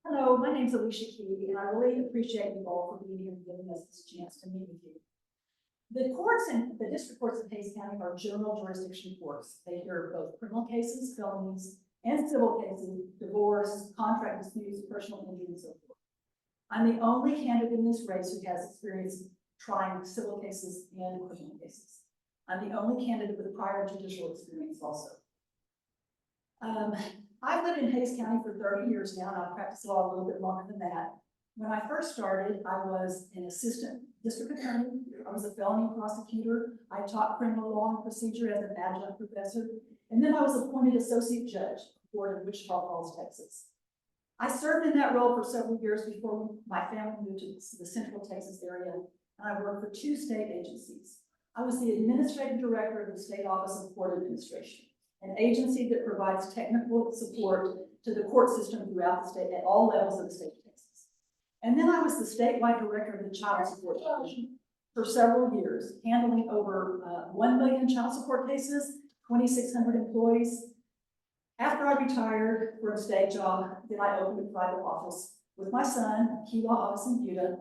Hello, my name is Alicia Key, and I really appreciate you all for being here and giving us this chance to meet with you. The courts and the district courts in Hays County are general jurisdiction courts. They hear both criminal cases, felonies, and civil cases, divorce, contract disputes, personal injury, and so forth. I'm the only candidate in this race who has experience trying civil cases and criminal cases. I'm the only candidate with prior judicial experience also. I've lived in Hays County for 30 years now, and I've practiced law a little bit longer than that. When I first started, I was an assistant district attorney. I was a felony prosecutor. I taught criminal law and procedure as an adjunct professor. And then I was appointed associate judge for Wichita Falls, Texas. I served in that role for several years before my family moved to the Central Texas area, and I worked for 2 state agencies. I was the administrative director of the State Office of Court Administration, an agency that provides technical support to the court system throughout the state at all levels of the state of Texas. And then I was the statewide director of the Child Support Division for several years, handling over 1 million child support cases, 2,600 employees. After I retired for a state job, then I opened a private office with my son, Key Law Office in Buda.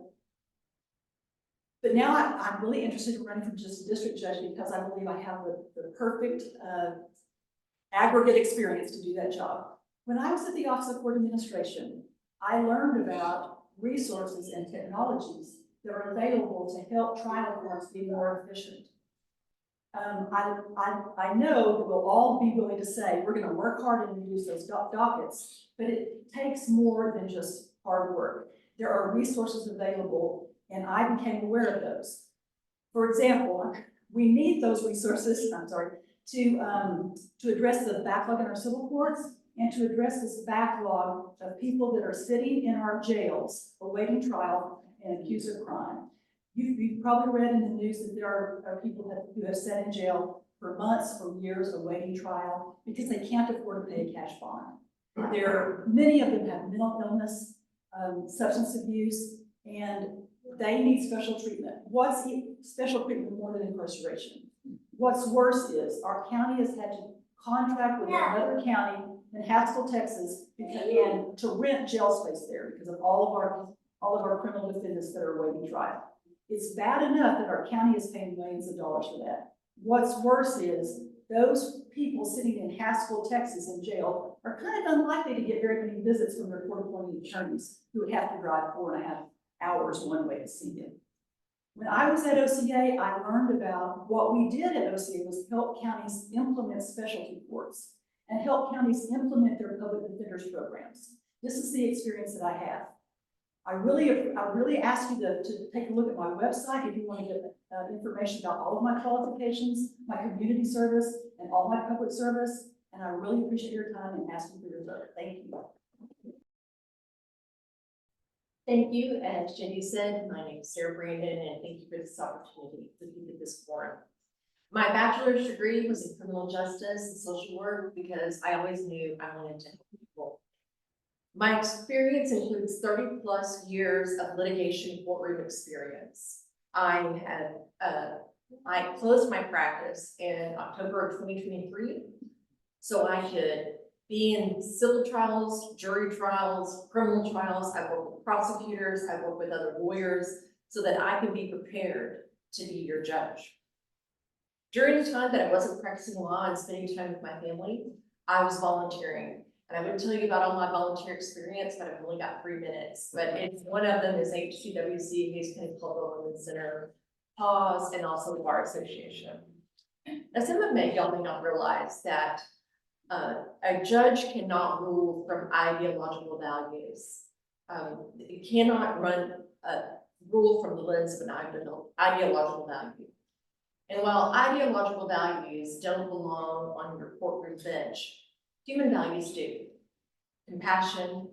But now I'm really interested in running for just district judge because I believe I have the perfect aggregate experience to do that job. When I was at the Office of Court Administration, I learned about resources and technologies that are available to help trial courts be more efficient. I know that we'll all be willing to say we're going to work hard and reduce those dockets, but it takes more than just hard work. There are resources available, and I became aware of those. For example, we need those resources, to address the backlog in our civil courts and to address this backlog of people that are sitting in our jails awaiting trial and accused of crime. You've probably read in the news that there are people who have sat in jail for months or years awaiting trial because they can't afford to pay a cash bond. Many of them have mental illness, substance abuse, and they need special treatment. What's special treatment more than incarceration? What's worse is our county has had to contract with another county in Haskell, Texas, and to rent jail space there because of all of our criminal defendants that are awaiting trial. It's bad enough that our county is paying millions of dollars for that. What's worse is those people sitting in Haskell, Texas in jail are kind of unlikely to get very many visits from their court-appointed attorneys who would have to drive 4.5 hours one way to see them. When I was at OCA, I learned about what we did at OCA was help counties implement specialty courts and help counties implement their public defenders programs. This is the experience that I have. I really ask you to take a look at my website if you want to get information about all of my qualifications, my community service, and all my public service. And I really appreciate your time and asking for your vote. Thank you. Thank you. As Jenny said, my name is Sarah Brandon, and thank you for this opportunity to be at this forum. My bachelor's degree was in criminal justice and social work because I always knew I wanted to help people. My experience includes 30+ years of litigation courtroom experience. I closed my practice in October of 2023, so I could be in civil trials, jury trials, criminal trials. I work with prosecutors, I work with other lawyers so that I can be prepared to be your judge. During the time that I wasn't practicing law and spending time with my family, I was volunteering. And I would tell you about all my volunteer experience, but I've only got 3 minutes. But one of them is HCWC, Hays County Cultural Women's Center, PAWS, and also the Bar Association. As some of y'all may not realize that a judge cannot rule from ideological values. It cannot rule from the lens of an ideological value. And while ideological values don't belong on your courtroom bench, human values do. Compassion,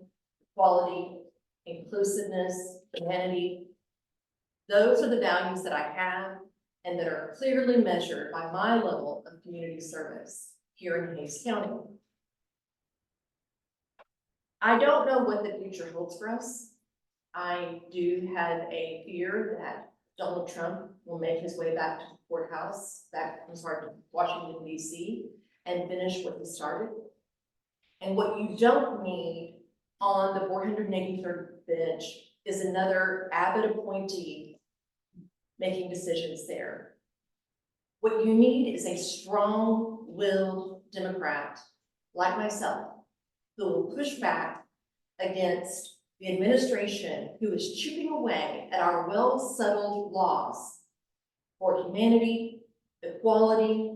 equality, inclusiveness, humanity. Those are the values that I have and that are clearly measured by my level of community service here in Hays County. I don't know what the future holds for us. I do have a fear that Donald Trump will make his way back to the courthouse, to Washington, D.C., and finish what he started. And what you don't need on the 483rd bench is another Abbott appointee making decisions there. What you need is a strong-willed Democrat like myself who will push back against the administration who is chipping away at our well-settled laws for humanity, equality,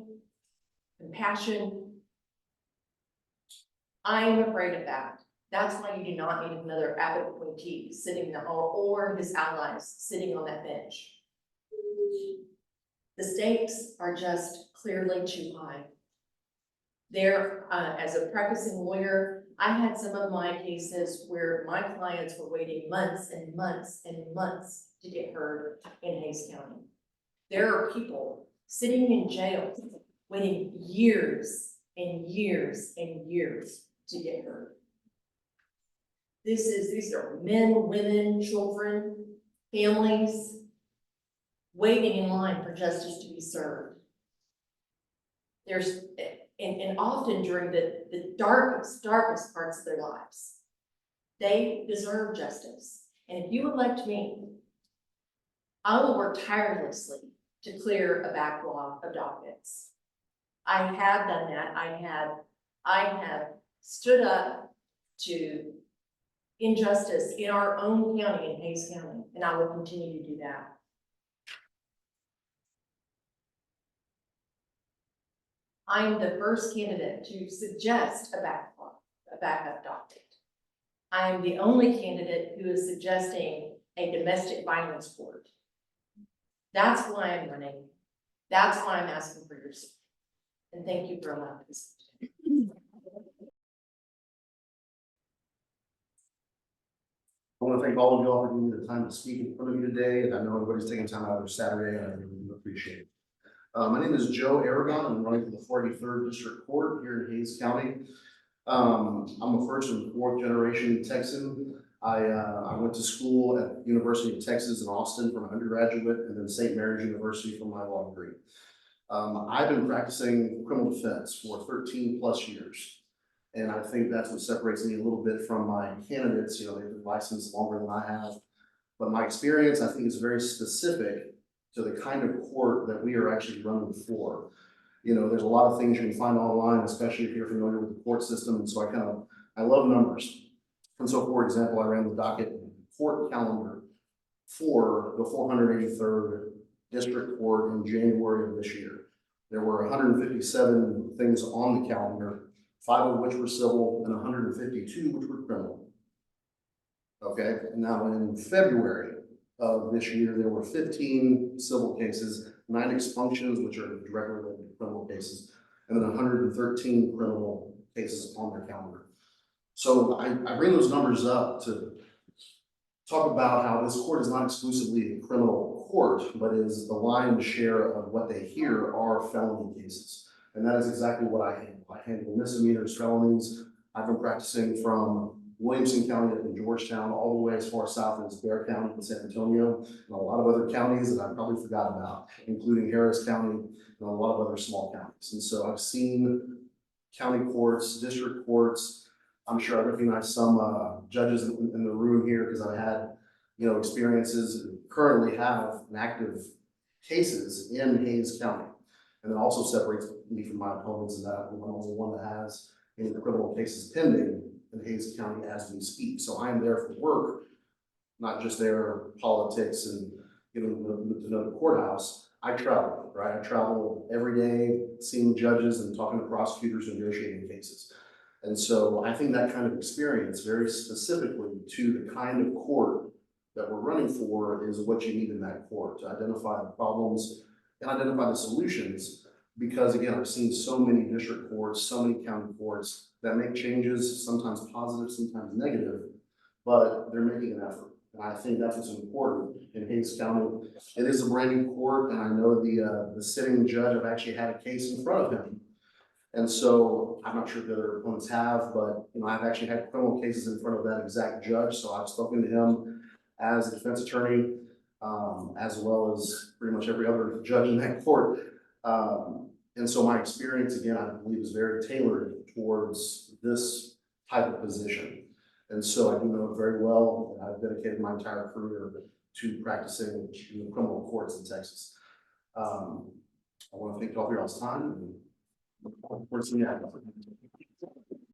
compassion. I am afraid of that. That's why you do not need another Abbott appointee sitting or his allies sitting on that bench. The stakes are just clearly too high. There, as a practicing lawyer, I had some of my cases where my clients were waiting months and months and months to get heard in Hays County. There are people sitting in jail waiting years and years and years to get heard. These are men, women, children, families waiting in line for justice to be served. There's, and often during the darkest parts of their lives, they deserve justice. And if you elect me, I will work tirelessly to clear a backlog of dockets. I have done that. I have stood up to injustice in our own county, in Hays County, and I will continue to do that. I am the first candidate to suggest a backup docket. I am the only candidate who is suggesting a domestic violence court. That's why I'm running. That's why I'm asking for your support. And thank you for allowing this. I want to thank all of you all for giving me the time to speak in front of you today, and I know everybody's taking time out of their Saturday, and I really appreciate it. My name is Joe Aragon. I'm running for the 43rd District Court here in Hays County. I'm a first and fourth generation Texan. I went to school at the University of Texas in Austin for my undergraduate, and then St. Mary's University for my law degree. I've been practicing criminal defense for 13 plus years. And I think that's what separates me a little bit from my candidates. You know, they've been licensed longer than I have. But my experience, I think, is very specific to the kind of court that we are actually running for. You know, there's a lot of things you can find online, especially if you're familiar with the court system. And so I love numbers. And so, for example, I ran the docket court calendar for the 483rd District Court in January of this year. There were 157 things on the calendar, 5 of which were civil and 152 which were criminal. Okay, and now in February of this year, there were 15 civil cases, 9 expunctions, which are directly related to criminal cases, and then 113 criminal cases on their calendar. So I bring those numbers up to talk about how this court is not exclusively a criminal court, but is the lion's share of what they hear are felony cases. And that is exactly what I handle. I handle misdemeanors, felonies. I've been practicing from Williamson County up in Georgetown, all the way as far south as Bear County in San Antonio, and a lot of other counties that I probably forgot about, including Harris County and a lot of other small counties. And so I've seen county courts, district courts. I'm sure I recognize some judges in the room here because I had, you know, experiences, currently have active cases in Hays County. And it also separates me from my opponents in that I'm the only one that has any criminal cases pending in Hays County as we speak. So I am there for work, not just there politics and getting to know the courthouse. I travel, right? I travel every day, seeing judges and talking to prosecutors and negotiating cases. And so I think that kind of experience, very specifically to the kind of court that we're running for, is what you need in that court to identify the problems and identify the solutions. Because again, I've seen so many district courts, so many county courts that make changes, sometimes positive, sometimes negative, but they're making an effort. And I think that's what's important in Hays County. It is a brand new court, and I know the sitting judge, I've actually had a case in front of him. And so I'm not sure if the other opponents have, but you know, I've actually had criminal cases in front of that exact judge. So I've spoken to him as a defense attorney, as well as pretty much every other judge in that court. And so my experience, again, I believe is very tailored towards this type of position. And so I do know it very well, and I've dedicated my entire career to practicing in the criminal courts in Texas. I want to thank you all for y'all's time and look forward to seeing you.